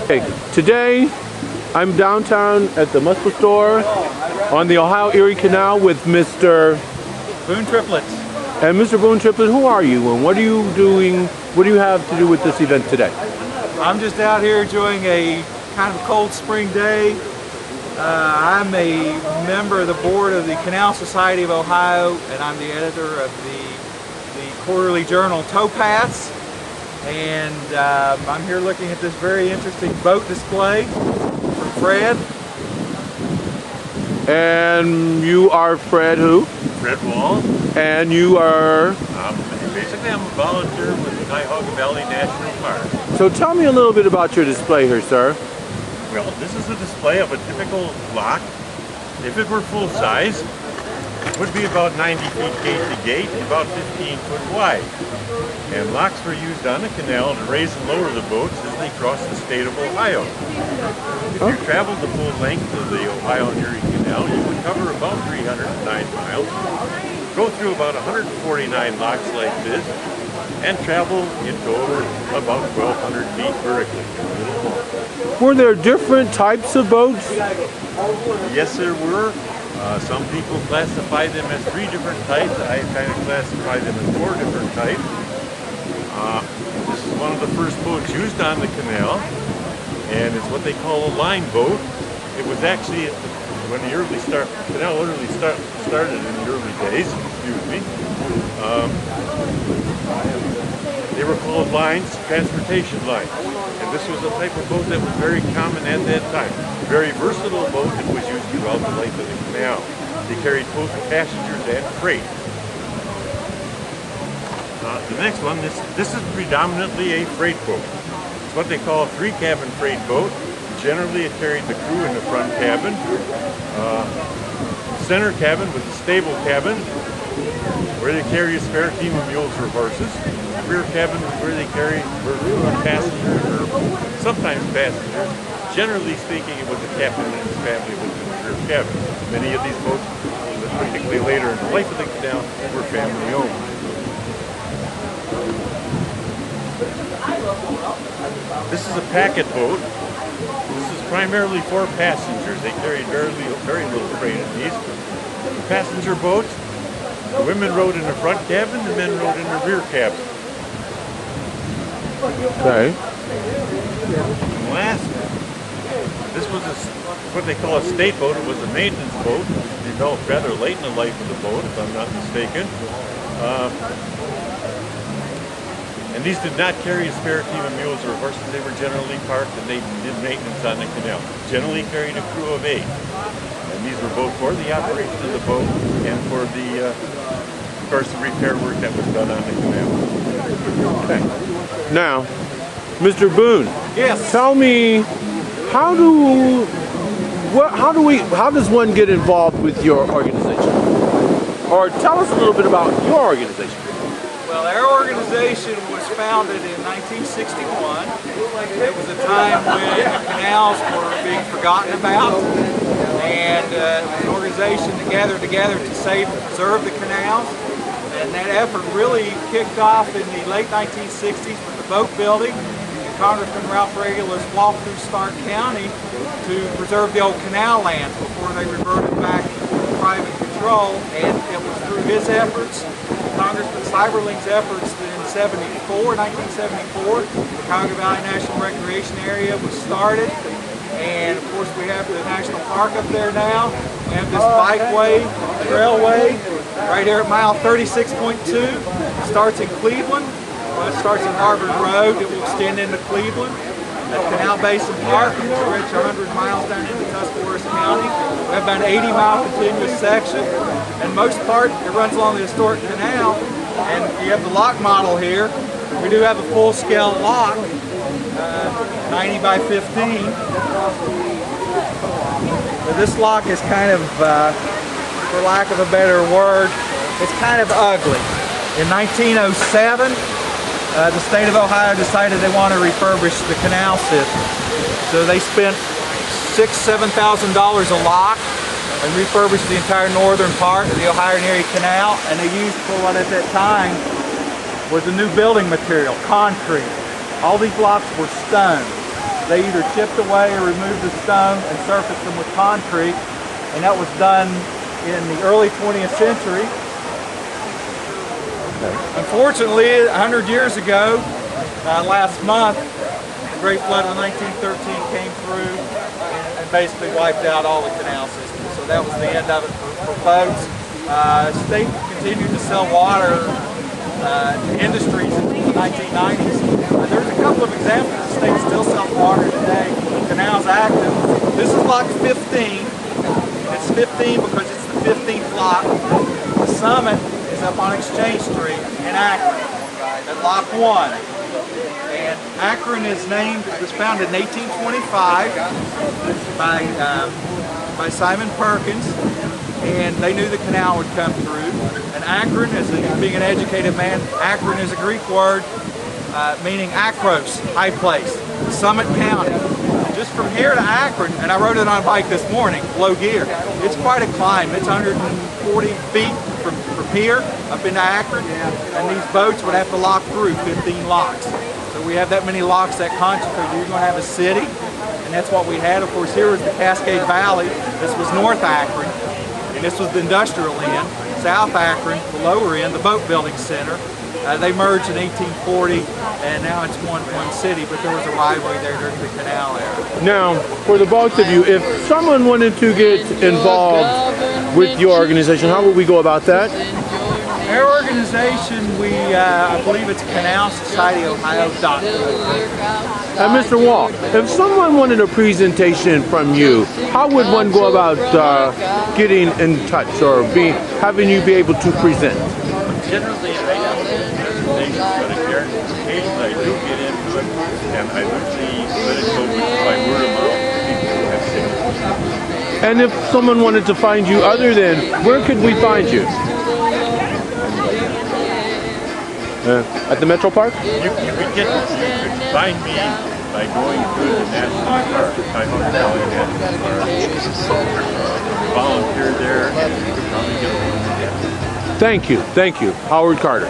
Hey, today I'm downtown at the Mustill Store on the Ohio-Erie Canal with Mr. Boone Triplets. And Mr. Boone Triplets, who are you and what are you doing? What do you have to do with this event today? I'm just out here enjoying a kind of cold spring day. I'm a member of the board of the Canal Society of Ohio, and I'm the editor of the quarterly journal Towpaths. And I'm here looking at this very interesting boat display from Fred. And you are Fred who? Fred Wall. And you are? Basically I'm a volunteer with the Cuyahoga Valley National Park. So tell me a little bit about your display here, sir. Well, this is a display of a typical lock. If it were full size, it would be about 90 feet gate to gate, about 15 foot wide. And locks were used on the canal to raise and lower the boats as they crossed the state of Ohio. If you traveled the full length of the Ohio-Erie Canal, you would cover about 309 miles, go through about 149 locks like this, and travel in total about 1,200 feet vertically. Were there different types of boats? Yes, there were. Some people classify them as 3 different types. I kind of classify them as 4 different types. This is one of the first boats used on the canal, and it's what they call a line boat. It was actually when the canal literally started in the early days. Excuse me. They were called lines, transportation lines, and this was a type of boat that was very common at that time. Very versatile boat that was used throughout the length of the canal. They carried both passengers and freight. The next one, this is predominantly a freight boat. It's what they call a 3-cabin freight boat. Generally, it carried the crew in the front cabin. Center cabin was a stable cabin where they carry a spare team of mules or horses. Rear cabin was where they carry passengers or sometimes passengers. Generally speaking, it was the captain and his family was in the rear cabin. Many of these boats, particularly later in the life of the canal, were family owned. This is a packet boat. This is primarily for passengers. They carried very little freight in these. The passenger boats, the women rode in the front cabin, the men rode in the rear cabin. Okay. And last, this was what they call a state boat. It was a maintenance boat. It developed rather late in the life of the boat, if I'm not mistaken. And these did not carry a spare team of mules or horses. They were generally parked and they did maintenance on the canal. Generally carried a crew of 8. And these were both for the operation of the boat and for the, of course, the repair work that was done on the canal. Okay. Now, Mr. Boone. Yes. Tell me, how does one get involved with your organization? Or tell us a little bit about your organization. Well, our organization was founded in 1961. It was a time when the canals were being forgotten about, and it was an organization to gather together to save and preserve the canals. And that effort really kicked off in the late 1960s with the boat building. And Congressman Ralph Regulus walked through Stark County to preserve the old canal lands before they reverted back to private control. And it was through his efforts, Congressman Cyberling's efforts in 1974, the Cuyahoga Valley National Recreation Area was started. And of course we have the National Park up there now. We have this bikeway, trailway, right here at mile 36.2. It starts in Cleveland. Well, it starts at Harvard Road. It will extend into Cleveland. At Canal Basin Park, it will stretch 100 miles down into Tuscaloosa County. We have about an 80-mile continuous section. And most part, it runs along the historic canal. And you have the lock model here. We do have a full-scale lock, 90 by 15. But this lock is kind of, for lack of a better word, it's kind of ugly. In 1907, the state of Ohio decided they want to refurbish the canal system. So they spent $6,000 to $7,000 a lock and refurbished the entire northern part of the Ohio-Erie Canal, and they used for what at that time was a new building material, concrete. All these blocks were stone. they either chipped away or removed the stone and surfaced them with concrete, and that was done in the early 20th century. Unfortunately, 100 years ago, last month, the Great Flood of 1913 came through and basically wiped out all the canal system. So that was the end of it for boats. State continued to sell water to industries in the 1990s. There's a couple of examples. The state still sells water today. The canal's active. This is lock 15. It's 15 because it's the 15th lock. The summit is up on Exchange Street in Akron at lock 1. And Akron is named, it was founded in 1825 by Simon Perkins, and they knew the canal would come through. And Akron, being an educated man, Akron is a Greek word meaning Akros, high place, Summit County. Just from here to Akron, and I rode it on a bike this morning, low gear, it's quite a climb. It's 140 feet from here up into Akron, and these boats would have to lock through 15 locks. So we have that many locks that concentrate. You're going to have a city, and that's what we had. Of course, here was the Cascade Valley. This was North Akron, and this was the industrial end. South Akron, the lower end, the boat building center. They merged in 1840, and now it's one city, but there was a rivalry there during the canal era. Now, for the both of you, if someone wanted to get involved with your organization, how would we go about that? Our organization, I believe it's canalsocietyOhio.org. And Mr. Wall, if someone wanted a presentation from you, how would one go about getting in touch or having you be able to present? Generally, I have presentations, but occasionally I do get into it, and I usually let it go by word of mouth to people who have signatures. And if someone wanted to find you other than, where could we find you? At the Metro Park? You could find me by going through the National Park, Cuyahoga Valley National Park. Volunteer there, and you could probably get a little bit. Thank you, Howard Carter.